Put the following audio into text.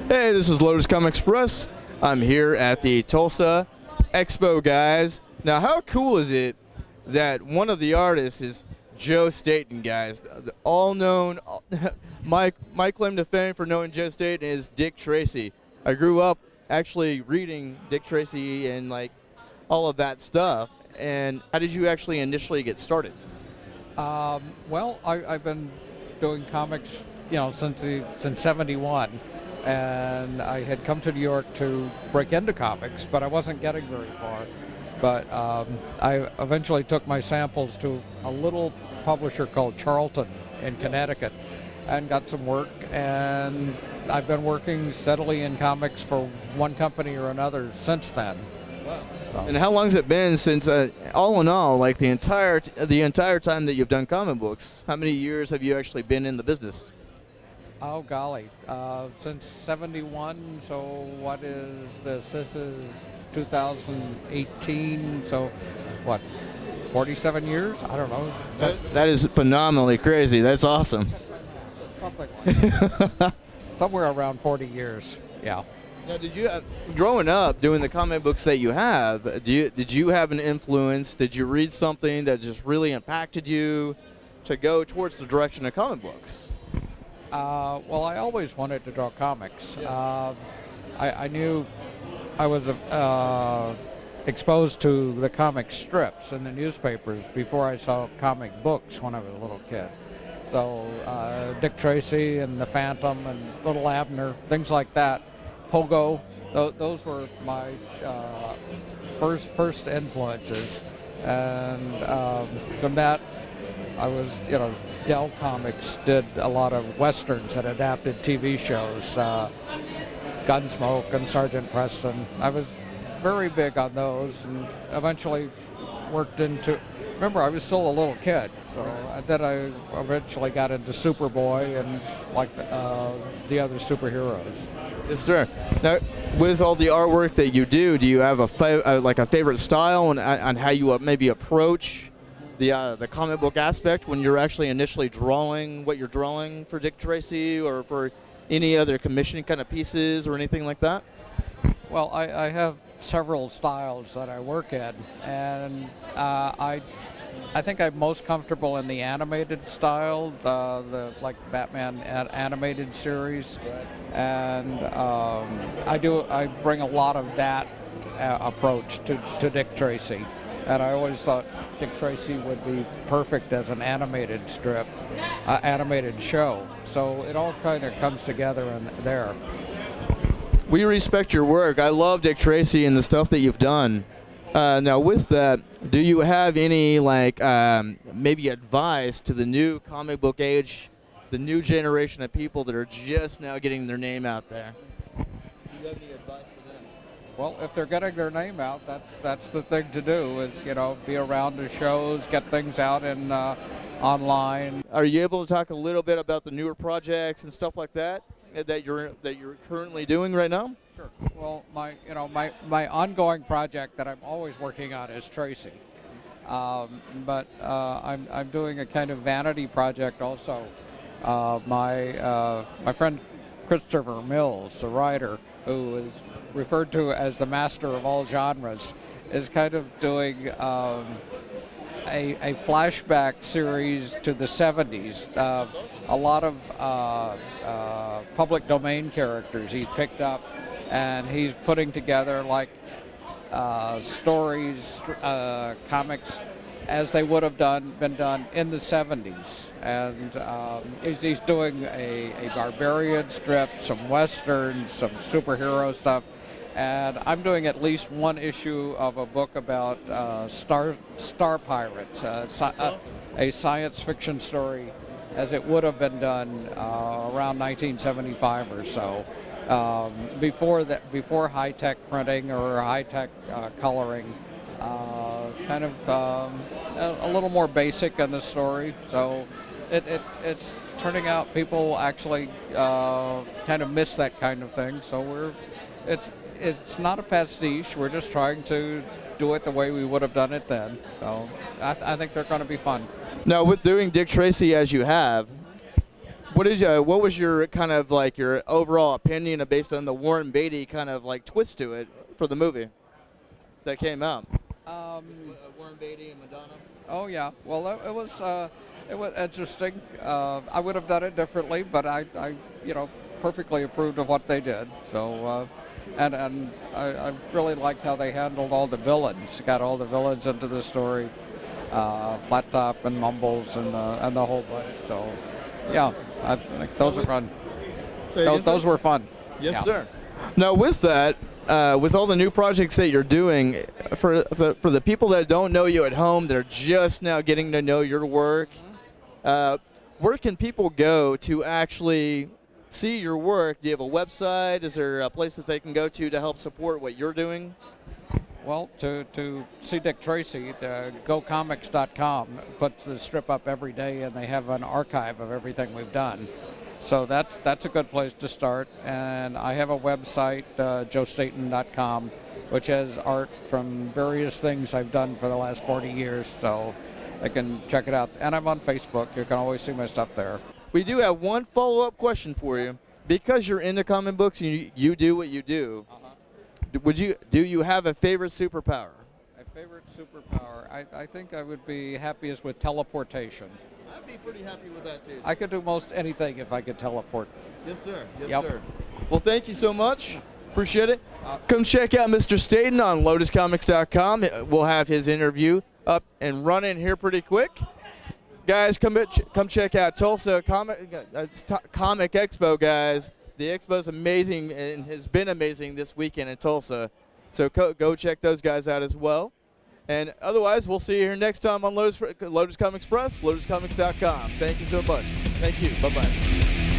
Hey, this is Lotus Comics Press. I'm here at the Tulsa Expo, guys. Now, how cool is it that one of the artists is Joe Staton, guys? The all-known, my claim to fame for knowing Joe Staton is Dick Tracy. I grew up actually reading Dick Tracy and like all of that stuff. And how did you actually initially get started? Well, I've been doing comics, since '71, and I had come to New York to break into comics, but I wasn't getting very far. But I eventually took my samples to a little publisher called Charlton in Connecticut, and got some work. And I've been working steadily in comics for one company or another since then. Wow. And how long has it been since, all in all, like the entire time that you've done comic books? How many years have you actually been in the business? Oh golly, since '71. So what is this? This is 2018. So what? 47 years? I don't know. That is phenomenally crazy. That's awesome. Something like that. Somewhere around 40 years. Yeah. Now, did you, growing up, doing the comic books that you have, did you have an influence? Did you read something that just really impacted you to go towards the direction of comic books? Well, I always wanted to draw comics. Yeah. I knew I was exposed to the comic strips in the newspapers before I saw comic books when I was a little kid. So Dick Tracy and the Phantom and Little Abner, things like that. Pogo, those were my first influences, and from that, I was, Dell Comics did a lot of westerns that adapted TV shows, Gunsmoke and Sergeant Preston. I was very big on those, and eventually worked into. Remember, I was still a little kid, so then I eventually got into Superboy and like the other superheroes. Yes, sir. Now, with all the artwork that you do you have a favorite style on how you maybe approach the comic book aspect when you're actually initially drawing what you're drawing for Dick Tracy or for any other commissioning kind of pieces or anything like that? Well, I have several styles that I work in, and I think I'm most comfortable in the animated style, the like Batman animated series, and I bring a lot of that approach to Dick Tracy, and I always thought Dick Tracy would be perfect as an animated strip, animated show. So it all kind of comes together in there. We respect your work. I love Dick Tracy and the stuff that you've done. Now, with that, do you have any maybe advice to the new comic book age, the new generation of people that are just now getting their name out there? Do you have any advice for them? Well, if they're getting their name out, that's the thing to do. Is be around the shows, get things out in online. Are you able to talk a little bit about the newer projects and stuff like that that you're currently doing right now? Sure. Well, my ongoing project that I'm always working on is Tracy, but I'm doing a kind of vanity project also. My friend Christopher Mills, the writer, who is referred to as the master of all genres, is kind of doing a flashback series to the '70s. A lot of public domain characters he's picked up, and he's putting together stories, comics, as they would have been done in the '70s. And he's doing a barbarian strip, some westerns, some superhero stuff. And I'm doing at least one issue of a book about star pirates, a science fiction story as it would have been done around 1975 or so, before high-tech printing or high-tech coloring. Kind of a little more basic in the story, so it's turning out people actually kind of miss that kind of thing. So it's not a pastiche. We're just trying to do it the way we would have done it then. So I think they're going to be fun. Now, with doing Dick Tracy as you have, What was your kind of like your overall opinion based on the Warren Beatty kind of like twist to it for the movie that came out? Warren Beatty and Madonna. Oh yeah, well it was interesting. I would have done it differently, but I perfectly approved of what they did. So and I really liked how they handled all the villains. Got all the villains into the story, Flat Top and Mumbles and the whole bunch. So yeah, I think those are fun. Those were fun. Yes, yeah. sir. Now with that. With all the new projects that you're doing, for the people that don't know you at home, they're just now getting to know your work. Where can people go to actually see your work? Do you have a website? Is there a place that they can go to help support what you're doing? Well, to see Dick Tracy, GoComics.com puts the strip up every day, and they have an archive of everything we've done. So that's a good place to start. And I have a website, JoeStaton.com, which has art from various things I've done for the last 40 years. So they can check it out. And I'm on Facebook. You can always see my stuff there. We do have one follow-up question for you. Because you're into comic books and you do what you do, do you have a favorite superpower? My favorite superpower? I think I would be happiest with teleportation. I'd be pretty happy with that too. I could do most anything if I could teleport. Yes, sir. Yes, Yep. sir. Well, thank you so much. Appreciate it. Come check out Mr. Staton on LotusComics.com. We'll have his interview up and running here pretty quick. Guys, come check out Tulsa Comic Expo, guys. The expo's amazing and has been amazing this weekend in Tulsa. So go check those guys out as well. And otherwise, we'll see you here next time on Lotus Comics Press, LotusComics.com. Thank you so much. Thank you. Bye-bye.